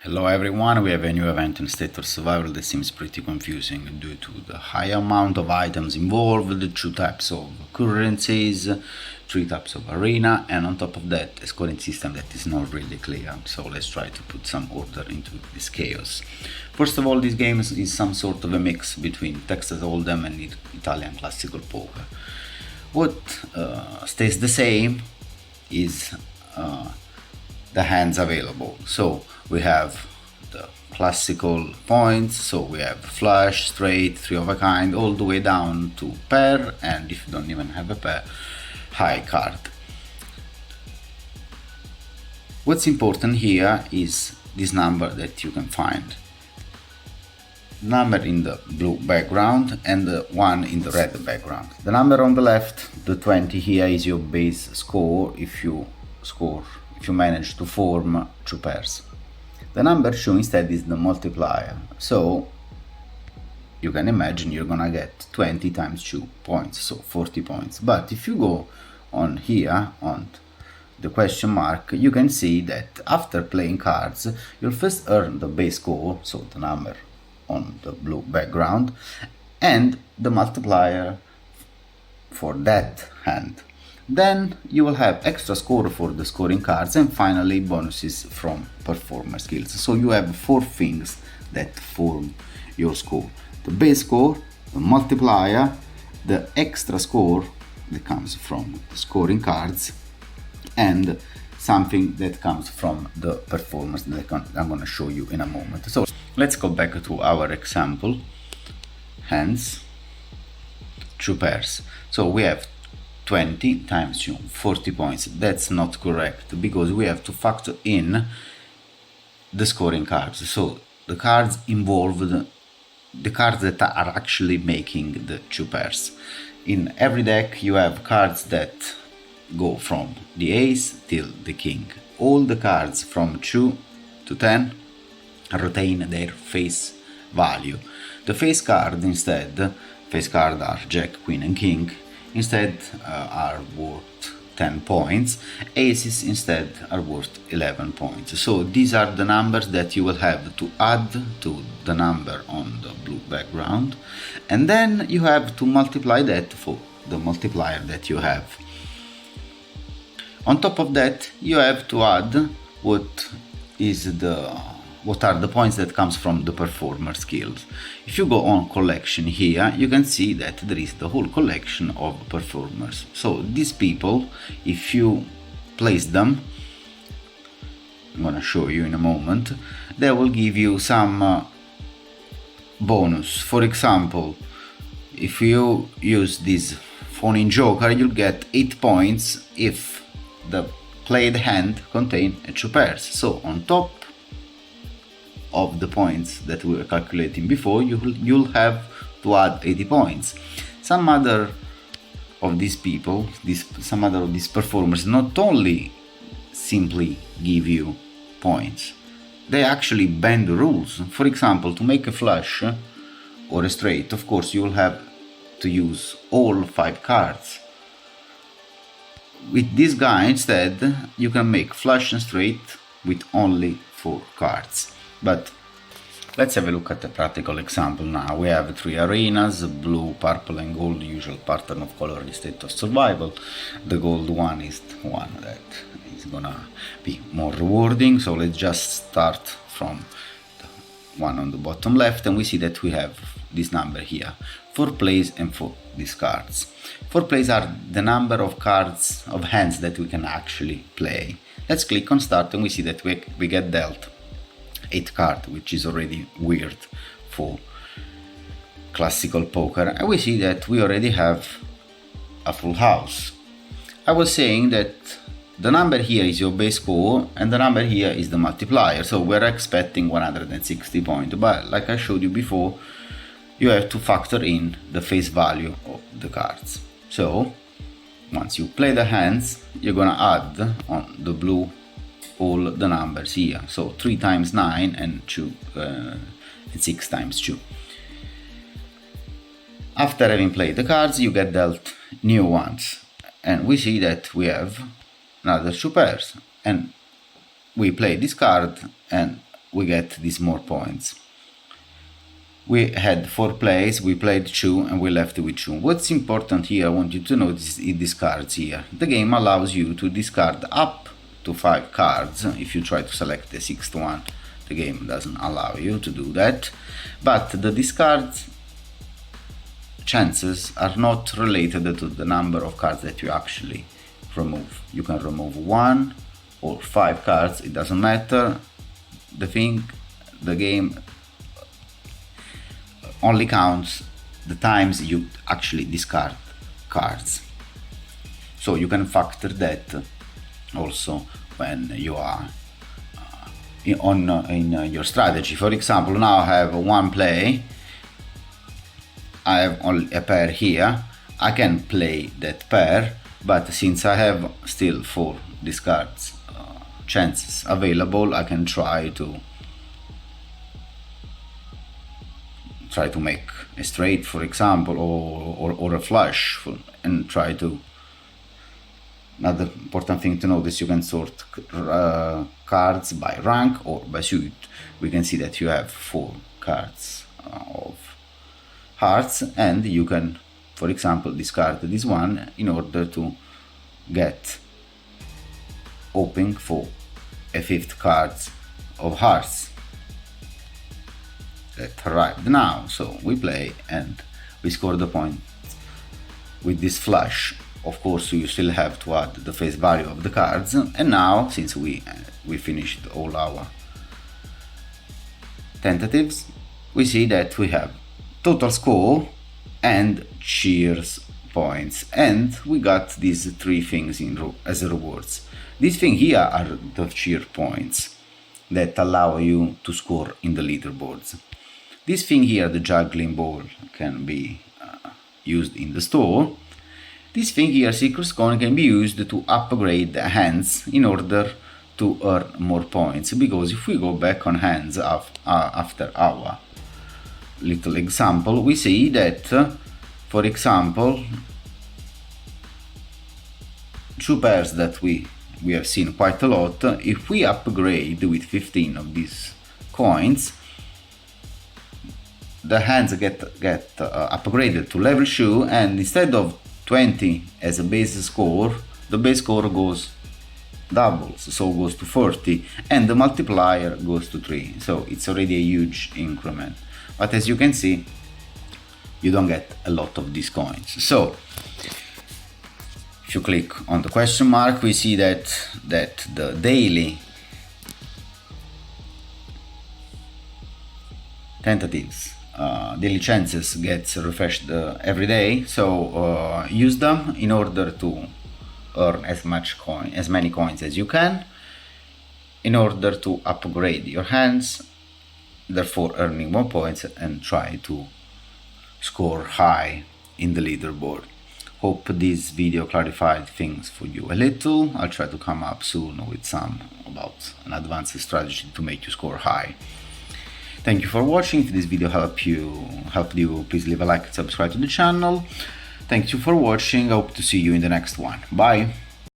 Hello everyone, we have a new event in State of Survival that seems pretty confusing due to the high amount of items involved, 2 types of currencies, 3 types of arena, and on top of that a scoring system that is not really clear. So let's try to put some order into this chaos. First of all, this game is some sort of a mix between Texas Hold'em and Italian classical poker. What stays the same is the hands available. So we have the classical points, so we have flush, straight, three of a kind, all the way down to pair, and if you don't even have a pair, high card. What's important here is this number that you can find. Number in the blue background and the one in the red background. The number on the left, the 20 here, is your base score if you manage to form 2 pairs. The number shown instead is the multiplier, so you can imagine you're gonna get 20 times 2 points, so 40 points. But if you go on here, on the question mark, you can see that after playing cards, you'll first earn the base score, so the number on the blue background, and the multiplier for that hand. Then you will have extra score for the scoring cards, and finally bonuses from performer skills. So you have 4 things that form your score: the base score, the multiplier, the extra score that comes from scoring cards, and something that comes from the performance that I'm going to show you in a moment. So let's go back to our example. Hands, 2 pairs. So we have 20 times 2, 40 points. That's not correct because we have to factor in the scoring cards. So the cards involved, the cards that are actually making the 2 pairs. In every deck you have cards that go from the ace till the king. All the cards from 2 to 10 retain their face value. The face card instead, face card are jack, queen and king, instead are worth 10 points. Aces instead are worth 11 points. So these are the numbers that you will have to add to the number on the blue background, and then you have to multiply that for the multiplier that you have. On top of that, you have to add what are the points that comes from the performer skills. If you go on collection here, you can see that there is the whole collection of performers. So these people, if you place them, I'm gonna show you in a moment, they will give you some bonus. For example, if you use this phony joker, you'll get 8 points if the played hand contains 2 pairs. So on top of the points that we were calculating before, you'll have to add 80 points. Some other of these people, some other of these performers not only simply give you points, they actually bend the rules. For example, to make a flush or a straight, of course you will have to use all 5 cards. With this guy instead, you can make flush and straight with only 4 cards. But let's have a look at a practical example now. We have 3 arenas, blue, purple and gold, the usual pattern of color in State of Survival. The gold one is the one that is gonna be more rewarding. So let's just start from the one on the bottom left, and we see that we have this number here: 4 plays and 4 discards. 4 plays are the number of cards, of hands that we can actually play. Let's click on start, and we see that we get dealt 8 cards, which is already weird for classical poker, and we see that we already have a full house. I was saying that the number here is your base score and the number here is the multiplier, so we're expecting 160 points, but like I showed you before, you have to factor in the face value of the cards. So once you play the hands, you're gonna add on the blue all the numbers here, so 3 times 9 and 6 times 2. After having played the cards, you get dealt new ones, and we see that we have another 2 pairs, and we play this card and we get these more points. We had 4 plays, we played 2 and we left with 2. What's important here, I want you to notice, is discards here. The game allows you to discard up to 5 cards. If you try to select the 6th one, the game doesn't allow you to do that. But the discard chances are not related to the number of cards that you actually remove. You can remove 1 or 5 cards, it doesn't matter. The game only counts the times you actually discard cards. So you can factor that also when you are in your strategy. For example, now I have 1 play, I have only a pair here, I can play that pair, but since I have still 4 discards chances available, I can try to make a straight, for example, or a flush, and try to. Another important thing to notice, you can sort cards by rank or by suit. We can see that you have 4 cards of hearts, and you can, for example, discard this one in order to get hoping for a 5th card of hearts that arrived now. So we play and we score the point with this flush. Of course, you still have to add the face value of the cards, and now, since we finished all our tentatives, we see that we have total score and cheers points, and we got these 3 things as rewards. These things here are the cheer points that allow you to score in the leaderboards. This thing here, the juggling ball, can be used in the store. This thing here, Circus coin, can be used to upgrade the hands in order to earn more points, because if we go back on hands after our little example, we see that, for example, 2 pairs that we have seen quite a lot, if we upgrade with 15 of these coins, the hands get upgraded to level 2, and instead of 20 as a base score, the base score goes doubles, so goes to 40, and the multiplier goes to 3, so it's already a huge increment. But as you can see, you don't get a lot of these coins. So if you click on the question mark, we see that the daily tentatives, daily chances gets refreshed every day, so use them in order to earn as many coins as you can, in order to upgrade your hands, therefore earning more points, and try to score high in the leaderboard. Hope this video clarified things for you a little. I'll try to come up soon with some about an advanced strategy to make you score high. Thank you for watching. If this video helped you, please leave a like and subscribe to the channel. Thank you for watching. I hope to see you in the next one. Bye.